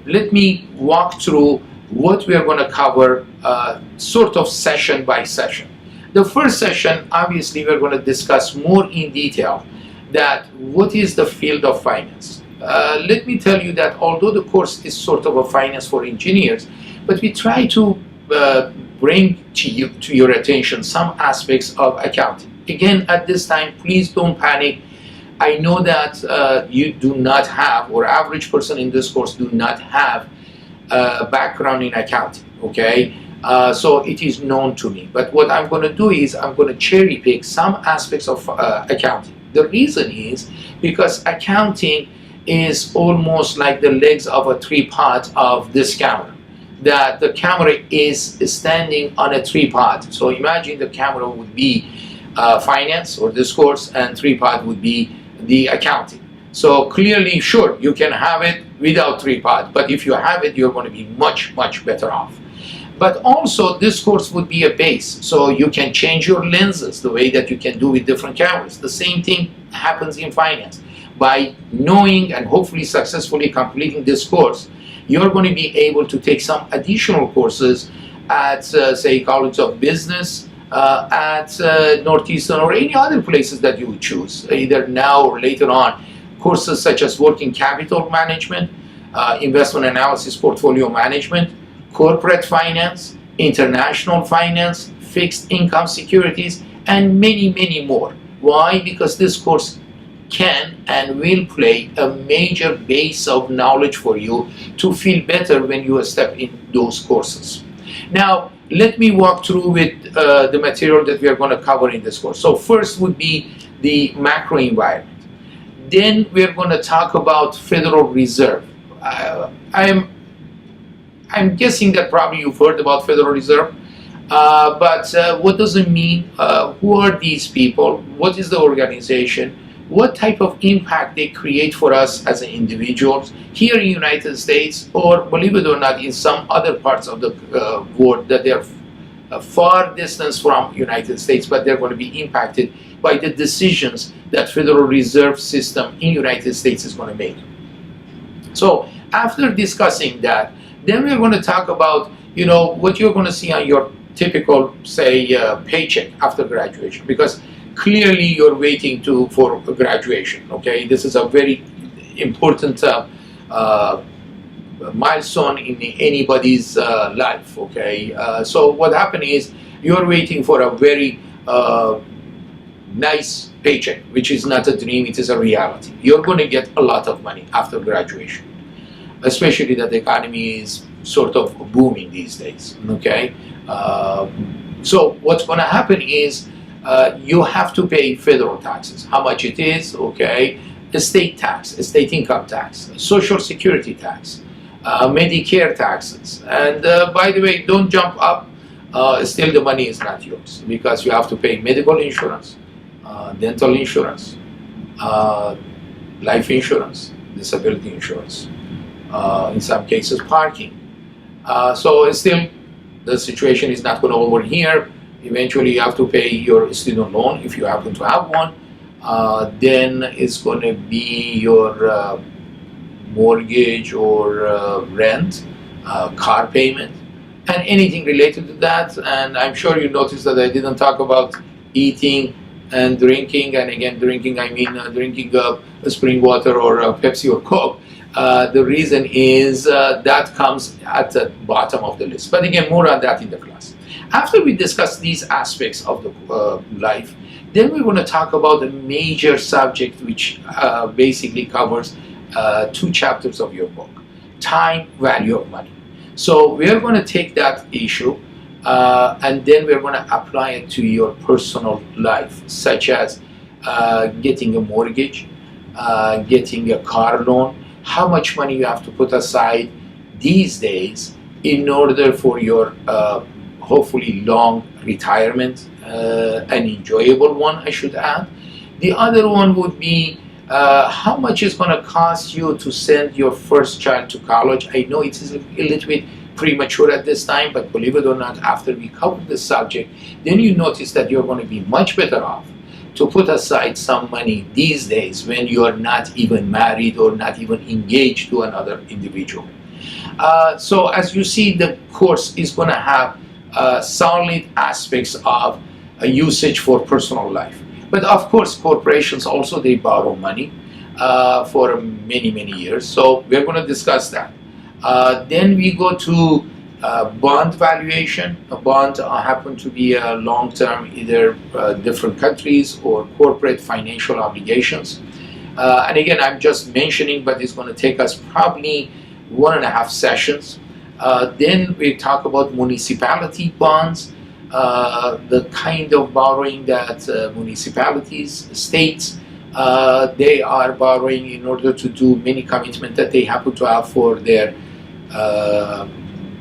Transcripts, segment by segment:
let me walk through what we are going to cover sort of session by session. The first session, obviously, we're going to discuss more in detail that what is the field of finance. Let me tell you that although the course is sort of a finance for engineers, but we try to bring to your attention some aspects of accounting. Again, at this time, please don't panic. I know that you do not have, or average person in this course do not have a background in accounting, okay? So it is known to me. But what I'm going to do is I'm going to cherry pick some aspects of accounting. The reason is because accounting is almost like the legs of a tripod of this camera. That the camera is standing on a tripod. So imagine the camera would be finance or this course, and tripod would be the accounting. So clearly, sure, you can have it without tripod, but if you have it, you're going to be much, much better off. But also, this course would be a base, so you can change your lenses the way that you can do with different cameras. The same thing happens in finance. By knowing and hopefully successfully completing this course, you're going to be able to take some additional courses at, say, College of Business, at Northeastern, or any other places that you would choose, either now or later on. Courses such as working capital management, investment analysis, portfolio management, corporate finance, international finance, fixed income securities, and many, many more. Why? Because this course can and will play a major base of knowledge for you to feel better when you step in those courses. Now, let me walk through with the material that we are going to cover in this course. So first would be the macro environment. Then we're going to talk about Federal Reserve. I'm guessing that probably you've heard about Federal Reserve, but what does it mean? Who are these people? What is the organization? What type of impact they create for us as individuals here in the United States, or believe it or not, in some other parts of the world that they're far distance from United States, but they're going to be impacted by the decisions that Federal Reserve System in United States is going to make. So after discussing that, then we're going to talk about, what you're going to see on your typical, say, paycheck after graduation, because clearly you're waiting for graduation, okay? This is a very important milestone in anybody's life, okay? So what happened is you're waiting for a very nice paycheck, which is not a dream, it is a reality. You're going to get a lot of money after graduation, especially that the economy is sort of booming these days, okay? So what's going to happen is you have to pay federal taxes. How much it is, okay? Estate tax, estate income tax, social security tax, Medicare taxes. And by the way, don't jump up, still the money is not yours, because you have to pay medical insurance, dental insurance, life insurance, disability insurance, in some cases parking. So still the situation is not going to over here. Eventually you have to pay your student loan if you happen to have one. Then it's going to be your mortgage or rent, car payment, and anything related to that. And I'm sure you noticed that I didn't talk about eating and drinking. And again, drinking, I mean drinking spring water or Pepsi or Coke. The reason is that comes at the bottom of the list. But again, more on that in the class. After we discuss these aspects of the life, then we're going to talk about a major subject which basically covers 2 chapters of your book: time, value of money. So we're going to take that issue and then we're going to apply it to your personal life, such as getting a mortgage, getting a car loan, how much money you have to put aside these days in order for your hopefully long retirement, an enjoyable one, I should add. The other one would be how much is going to cost you to send your first child to college. I know it is a little bit premature at this time, but believe it or not, after we cover the subject, then you notice that you're going to be much better off to put aside some money these days when you are not even married or not even engaged to another individual. So as you see, the course is going to have solid aspects of usage for personal life. But of course, corporations also, they borrow money for many years. So we're going to discuss that. Then we go to bond valuation. A bond happen to be a long-term, either different countries or corporate financial obligations. And again, I'm just mentioning, but it's going to take us probably 1.5 sessions. Then we talk about municipality bonds, the kind of borrowing that municipalities, states, they are borrowing in order to do many commitments that they happen to have for their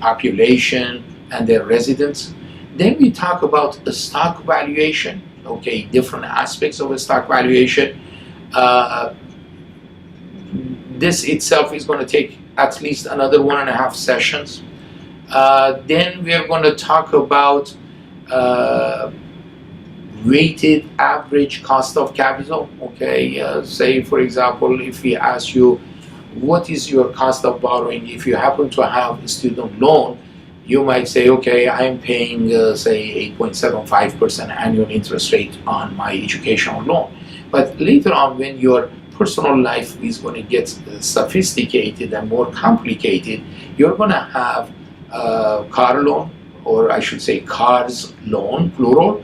population and their residents. Then we talk about a stock valuation, okay, different aspects of a stock valuation. This itself is going to take at least another 1.5 sessions. Then we are going to talk about weighted average cost of capital. Okay, say for example, if we ask you, what is your cost of borrowing? If you happen to have a student loan, you might say, okay, I'm paying say 8.75% annual interest rate on my educational loan. But later on, when your personal life is going to get sophisticated and more complicated, you're going to have car loan, or I should say cars loan, plural,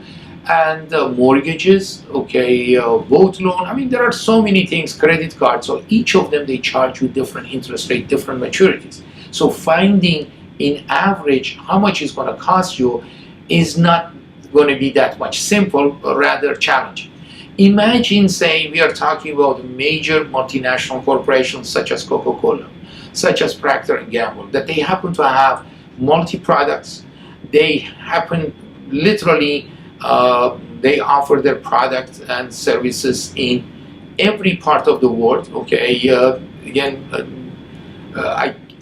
and mortgages, okay, boat loan. I mean, there are so many things, credit cards. So each of them, they charge you different interest rate, different maturities. So finding in average how much it's going to cost you is not going to be that much simple, but rather challenging. Imagine, say, we are talking about major multinational corporations such as Coca-Cola, such as Procter & Gamble, that they happen to have multi-products. They happen literally, they offer their products and services in every part of the world. Okay, again,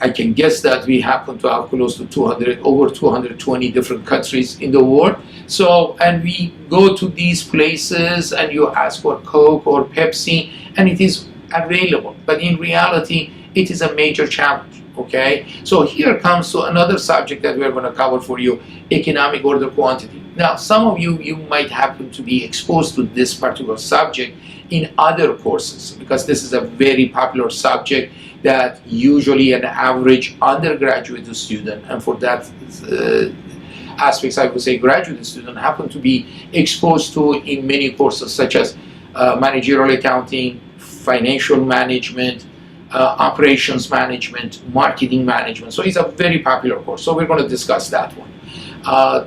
I can guess that we happen to have close to over 220 different countries in the world. So, and we go to these places and you ask for Coke or Pepsi and it is available. But in reality, it is a major challenge, okay? So here comes to another subject that we're gonna cover for you, economic order quantity. Now, some of you might happen to be exposed to this particular subject in other courses because this is a very popular subject that usually an average undergraduate student, and for that aspects I would say graduate student, happen to be exposed to in many courses such as managerial accounting, financial management, operations management, marketing management. So it's a very popular course. So we're going to discuss that one.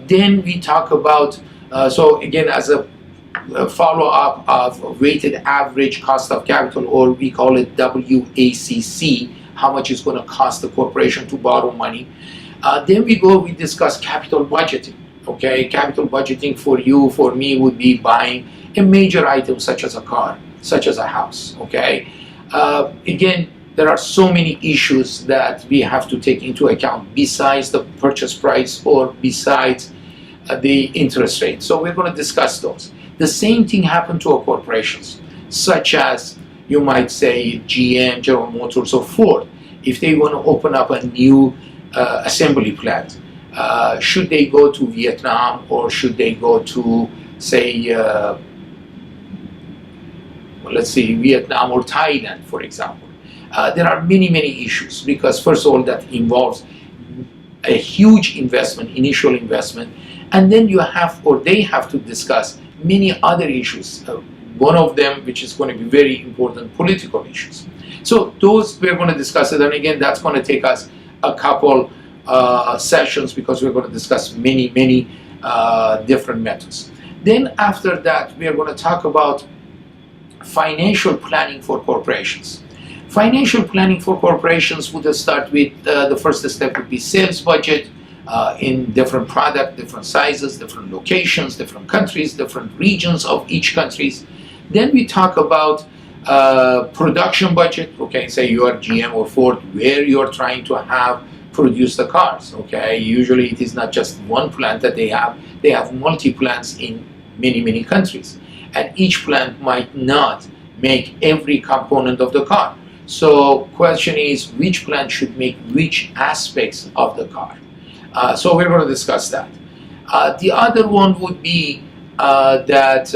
Then we talk about, so again, as a follow-up of weighted average cost of capital, or we call it WACC, how much it's going to cost the corporation to borrow money. Then we discuss capital budgeting. Okay, capital budgeting for you, for me, would be buying a major item such as a car, such as a house. Okay, again, there are so many issues that we have to take into account besides the purchase price or besides the interest rate. So we're going to discuss those. The same thing happened to our corporations, such as you might say GM, General Motors, or Ford. If they want to open up a new assembly plant, should they go to Vietnam or should they go to, say, let's say Vietnam or Thailand, for example? There are many issues because, first of all, that involves a huge investment, initial investment, and then you have, or they have to discuss many other issues. One of them, which is going to be very important, political issues. So those we're going to discuss it, and again, that's going to take us a couple sessions because we're going to discuss many different methods. Then after that, we are going to talk about financial planning for corporations. Financial planning for corporations would start with the first step would be sales budget in different product, different sizes, different locations, different countries, different regions of each countries. Then we talk about production budget. Okay, say you are GM or Ford, where you are trying to have produce the cars. Okay, usually it is not just one plant that they have multi plants in many countries, and each plant might not make every component of the car. So question is, which plant should make which aspects of the car? So we're going to discuss that. The other one would be that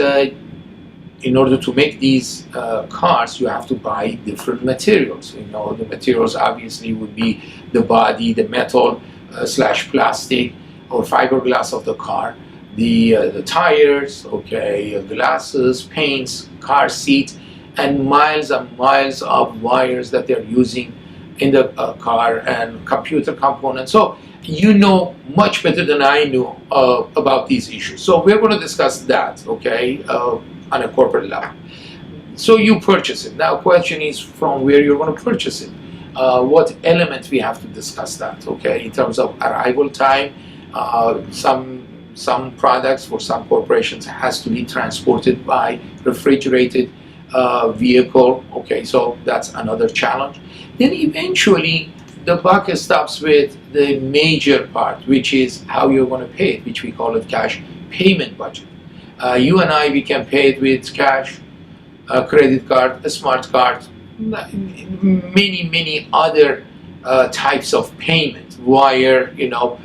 in order to make these cars, you have to buy different materials. You know, the materials obviously would be the body, the metal slash plastic or fiberglass of the car, the tires, okay, glasses, paints, car seat, and miles of wires that they're using in the car, and computer components. So you know much better than I know about these issues. So we're going to discuss that, okay, on a corporate level. So you purchase it. Now question is from where you're going to purchase it. What element we have to discuss that, okay, in terms of arrival time. Some products for some corporations has to be transported by refrigerated vehicle, okay, so that's another challenge. Then eventually the buck stops with the major part, which is how you're going to pay it, which we call it cash payment budget. You and I, we can pay it with cash, a credit card, a smart card, many other types of payment, wire, you know.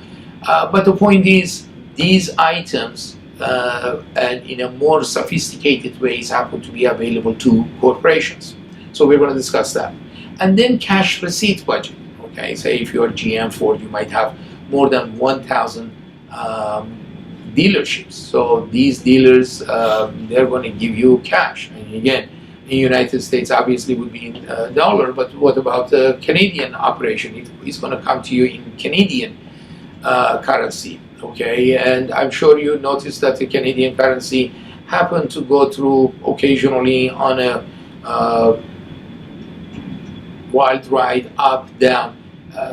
But the point is, these items and in a more sophisticated ways happen to be available to corporations. So we're going to discuss that. And then cash receipt budget. Okay, say if you're GM Ford, you might have more than 1,000 dealerships. So these dealers, they're going to give you cash. And again, in the United States, obviously would be in dollar, but what about the Canadian operation? It's going to come to you in Canadian currency. Okay, and I'm sure you noticed that the Canadian currency happened to go through occasionally on a wild ride up, down.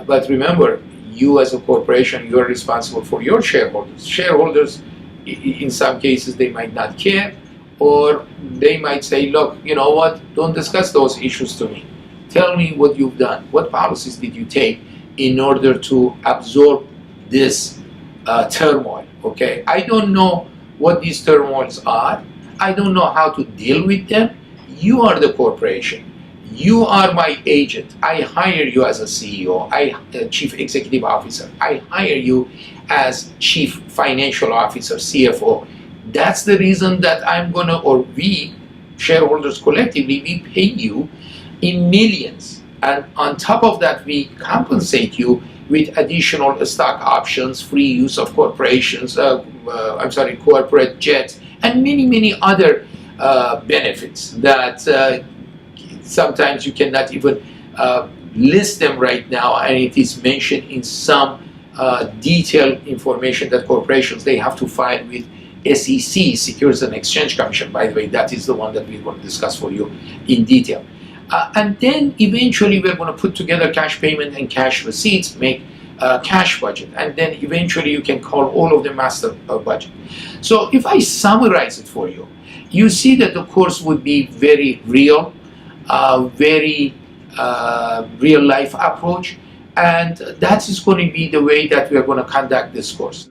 But remember, you as a corporation, you are responsible for your shareholders. Shareholders, in some cases, they might not care, or they might say, look, you know what, don't discuss those issues to me. Tell me what you've done. What policies did you take in order to absorb this turmoil, okay? I don't know what these turmoils are. I don't know how to deal with them. You are the corporation. You are my agent. I hire you as a CEO, Chief Executive Officer. I hire you as Chief Financial Officer, CFO. That's the reason that I'm gonna, or we, shareholders collectively, we pay you in millions. And on top of that, we compensate you with additional stock options, free use of corporations, corporate jets, and many other benefits that sometimes you cannot even list them right now, and it is mentioned in some detailed information that corporations, they have to file with SEC, Securities and Exchange Commission. By the way, that is the one that we're going to discuss for you in detail. And then eventually we're going to put together cash payment and cash receipts, make a cash budget, and then eventually you can call all of the master budget. So if I summarize it for you, you see that the course would be very real, very real life approach, and that is going to be the way that we are going to conduct this course.